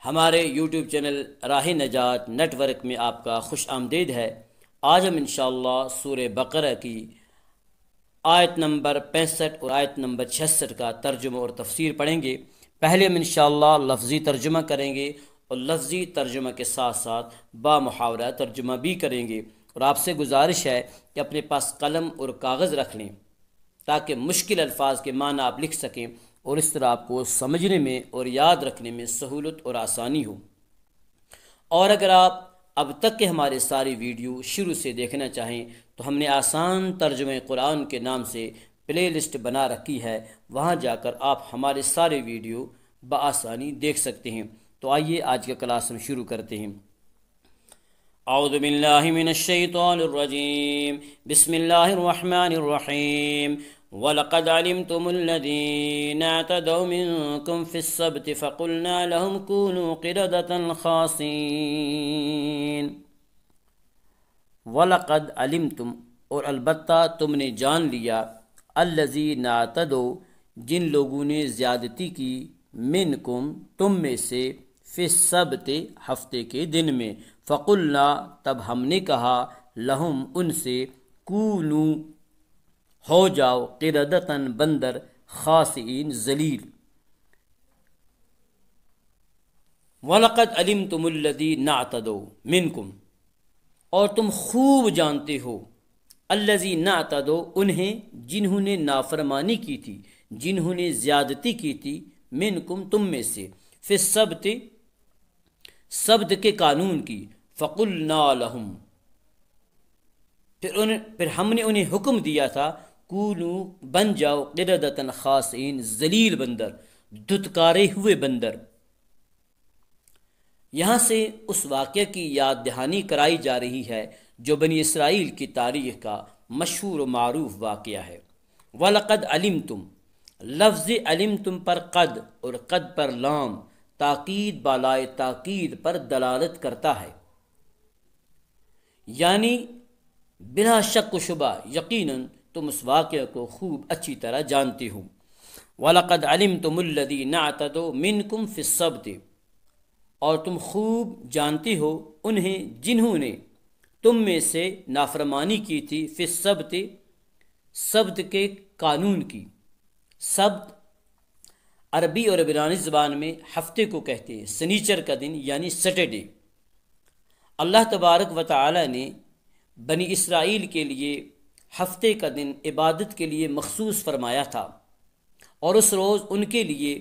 ہمارے YouTube channel راہ نجات نیٹ ورک میں آپ کا خوش آمدید ہے۔ آج ہم انشاءاللہ سورہ بقرہ کی آیت نمبر 65 اور آیت نمبر 66 کا ترجمہ اور تفسیر پڑھیں گے۔ پہلے ہم انشاءاللہ لفظی ترجمہ کریں گے اور لفظی ترجمہ کے ساتھ ساتھ با محاورہ ترجمہ بھی کریں گے، اور آپ سے گزارش ہے کہ اپنے پاس قلم اور کاغذ رکھ لیں تاکہ مشکل الفاظ کے معنی آپ لکھ سکیں اور اس طرح آپ کو سمجھنے میں اور یاد رکھنے میں سہولت اور آسانی ہو۔ اور اگر آپ اب تک کے ہمارے ساری ویڈیو شروع سے دیکھنا چاہیں تو ہم نے آسان ترجمہ قرآن کے نام سے پلے لسٹ بنا رکھی ہے، وہاں جا کر آپ ہمارے سارے ویڈیو بآسانی دیکھ سکتے ہیں۔ تو آئیے آج کا کلاس ہم شروع کرتے ہیں۔ اعوذ باللہ من الشیطان الرجیم، بسم اللہ الرحمن الرحیم۔ وَلَقَدْ عَلِمْتُمُ الَّذِينَ اعْتَدَوْا مِنْكُمْ فِي السَّبْتِ فَقُلْنَا لَهُمْ كُونُوا قِرَدَةً خَاسِئِينَ۔ وَلَقَدْ عَلِمْتُمْ، اور البتہ تم نے جان لیا، الَّذِينَ اعْتَدَوْا، جن لوگوں نے زیادتی کی، منکم، تم میں سے، فی السبت، ہفتے کے دن میں، فقلنا، تب ہم نے کہا، لہم، ان سے، کونو، ہو جاؤ، قردتاً، بندر، خاسئین، ذلیل۔ وَلَقَدْ عَلِمْتُمُ الَّذِينَ اعْتَدَوْا مِنْكُمْ، اور تم خوب جانتے ہو، الَّذِينَ اعْتَدَوْا، انہیں جنہوں نے نافرمانی کی تھی، جنہوں نے زیادتی کی تھی، منکم، تم میں سے، فی السبت، سبت کے قانون کی، فقلنا لہم، پھر ہم نے انہیں حکم دیا تھا، کونو، بن جاؤ، قردتاً خاسئین، ذلیل بندر، دھتکارے ہوئے بندر۔ یہاں سے اس واقعہ کی یاد دہانی کرائی جا رہی ہے جو بنی اسرائیل کی تاریخ کا مشہور و معروف واقعہ ہے۔ وَلَقَدْ عَلِمْتُمْ، لفظ علمتم پر قد اور قد پر لام، تاکید بالائے تاکید پر دلالت کرتا ہے، یعنی بلا شک و شبہ، یقیناً تم اس واقعہ کو خوب اچھی طرح جانتے ہو۔ وَلَقَدْ عَلِمْتُمُ الَّذِينَ اعْتَدَوْا مِنْكُمْ فِي السَّبْتِ، اور تم خوب جانتے ہو انہیں جنہوں نے تم میں سے نافرمانی کی تھی، فی السبت، سبت کے قانون کی۔ سبت عربی اور عبرانی زبان میں ہفتے کو کہتے ہیں، سنیچر کا دن یعنی سیٹرڈے۔ اللہ تبارک و تعالی نے بنی اسرائیل کے لیے ہفتے کا دن عبادت کے لیے مخصوص فرمایا تھا، اور اس روز ان کے لیے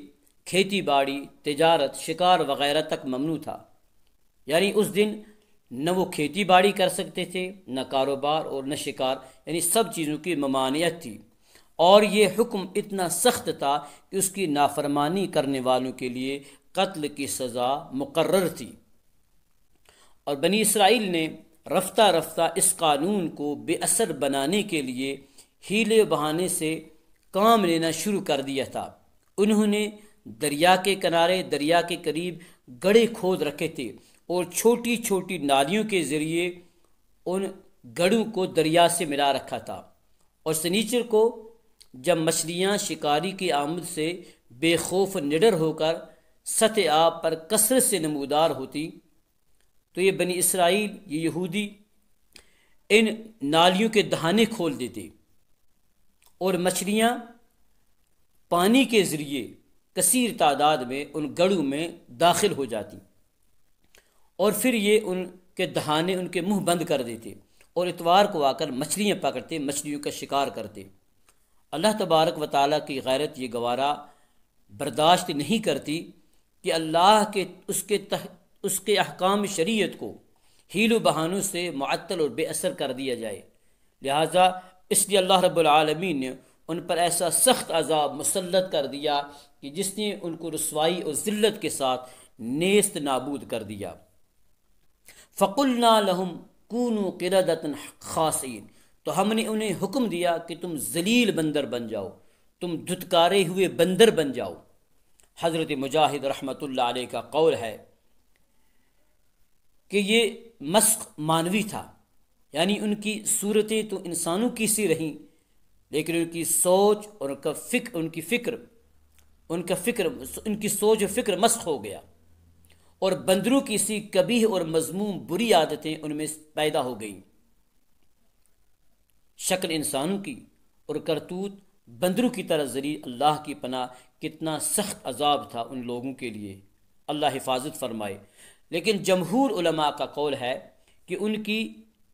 کھیتی باڑی، تجارت، شکار وغیرہ تک ممنوع تھا، یعنی اس دن نہ وہ کھیتی باڑی کر سکتے تھے، نہ کاروبار اور نہ شکار، یعنی سب چیزوں کی ممانعت تھی۔ اور یہ حکم اتنا سخت تھا کہ اس کی نافرمانی کرنے والوں کے لیے قتل کی سزا مقرر تھی، اور بنی اسرائیل نے رفتہ رفتہ اس قانون کو بے اثر بنانے کے لیے ہیلے بہانے سے کام لینا شروع کر دیا تھا۔ انہوں نے دریا کے کنارے، دریا کے قریب گڑھے کھود رکھے تھے اور چھوٹی چھوٹی نالیوں کے ذریعے ان گڑھوں کو دریا سے ملا رکھا تھا، اور سنیچر کو جب مچھلیاں شکاری کی آمد سے بے خوف نڈر ہو کر سطح آب پر کثرت سے نمودار ہوتی تو یہ بنی اسرائیل، یہ یہودی، ان نالیوں کے دہانے کھول دیتے اور مچھلیاں پانی کے ذریعے کثیر تعداد میں ان گڑھوں میں داخل ہو جاتی، اور پھر یہ ان کے دہانے، ان کے منہ بند کر دیتے، اور اتوار کو آ کر مچھلیاں پکڑتے، مچھلیوں کا شکار کرتے۔ اللہ تبارک و تعالیٰ کی غیرت یہ گوارا برداشت نہیں کرتی کہ اللہ کے اس کے احکام شریعت کو ہیل و بہانوں سے معطل اور بے اثر کر دیا جائے، لہٰذا اس لیے اللہ رب العالمین نے ان پر ایسا سخت عذاب مسلط کر دیا کہ جس نے ان کو رسوائی اور ذلت کے ساتھ نیست نابود کر دیا۔ فَقُلْنَا لَهُمْ كُونُوا قِرَدَةً خَاسِئِينَ، تو ہم نے انہیں حکم دیا کہ تم ذلیل بندر بن جاؤ، تم دھتکارے ہوئے بندر بن جاؤ۔ حضرت مجاہد رحمۃ اللہ علیہ کا قول ہے کہ یہ مسخ مانوی تھا، یعنی ان کی صورتیں تو انسانوں کی سی رہیں، لیکن ان کی سوچ اور ان کی سوچ و فکر مسخ ہو گیا، اور بندروں کی سی قبیح اور مذموم بری عادتیں ان میں پیدا ہو گئیں۔ شکل انسانوں کی اور کرتوت بندروں کی طرح ذریعہ، اللہ کی پناہ کتنا سخت عذاب تھا ان لوگوں کے لیے، اللہ حفاظت فرمائے۔ لیکن جمہور علماء کا قول ہے کہ ان کی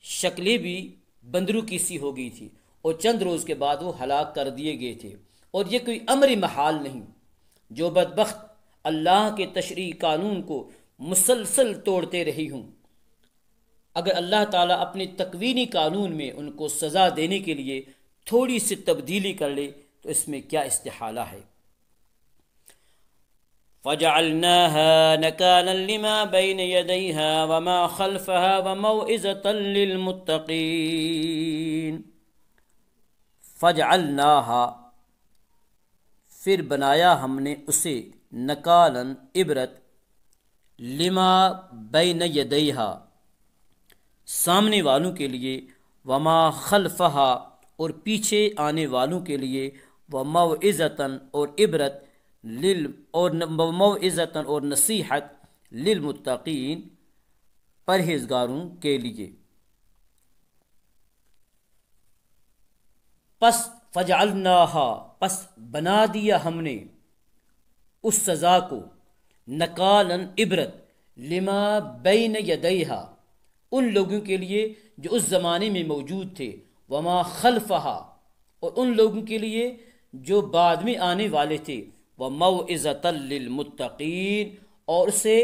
شکلیں بھی بندروں کی سی ہو گئی تھی اور چند روز کے بعد وہ ہلاک کر دیے گئے تھے، اور یہ کوئی امر محال نہیں۔ جو بدبخت اللہ کے تشریعی قانون کو مسلسل توڑتے رہی ہوں، اگر اللہ تعالیٰ اپنے تکوینی قانون میں ان کو سزا دینے کے لیے تھوڑی سی تبدیلی کر لے تو اس میں کیا استحالہ ہے۔ فَجَعَلْنَاهَا نَكَالًا لِمَا بَيْنَ يَدَيْهَا وَمَا خَلْفَهَا وَمَوْعِظَةً لِّلْمُتَّقِينَ۔ فَجَعَلْنَاهَا، پھر بنایا ہم نے اسے، نکالن عبرت، لما بین یدیہا، سامنے والوں کے لیے، وما خلفہا، اور پیچھے آنے والوں کے لیے، وموعظۃً، اور عبرت، وموعظۃً، اور نصیحت، للمتقین، پرہیزگاروں کے لیے۔ پس فجعلناہا، پس بنا دیا ہم نے اس سزا کو، نکالن عبرت، لما بین یدیہا، ان لوگوں کے لیے جو اس زمانے میں موجود تھے، وما خلفہا، اور ان لوگوں کے لیے جو بعد میں آنے والے تھے، وموعظۃ للمتقین، اور اسے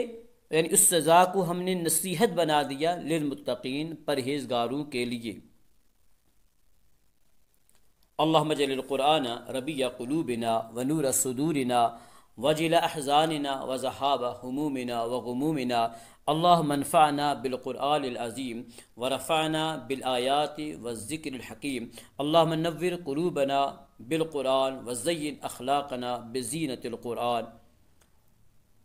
یعنی اس سزا کو ہم نے نصیحت بنا دیا، للمتقین، پرہیزگاروں کے لیے۔ اللہم اجعل القرآن ربیع قلوبنا ونور صدورنا وجل احزاننا وذہاب ہمومنا وغمومنا، اللہم انفعنا بالقرآن العظیم ورفعنا بالآیات والذکر الحکیم، اللہم نور قلوبنا بالقرآن وزین اخلاقنا بزینت القرآن،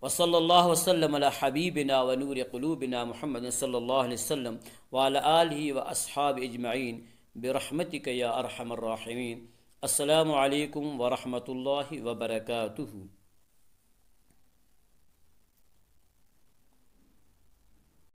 وصلی اللہ وسلم علی حبیبنا ونور قلوبنا محمد صلی اللہ علیہ وسلم وعلی آلہ واصحاب اجمعین برحمتک یا ارحم الراحمین۔ السلام علیکم ورحمۃ اللہ وبرکاتہ۔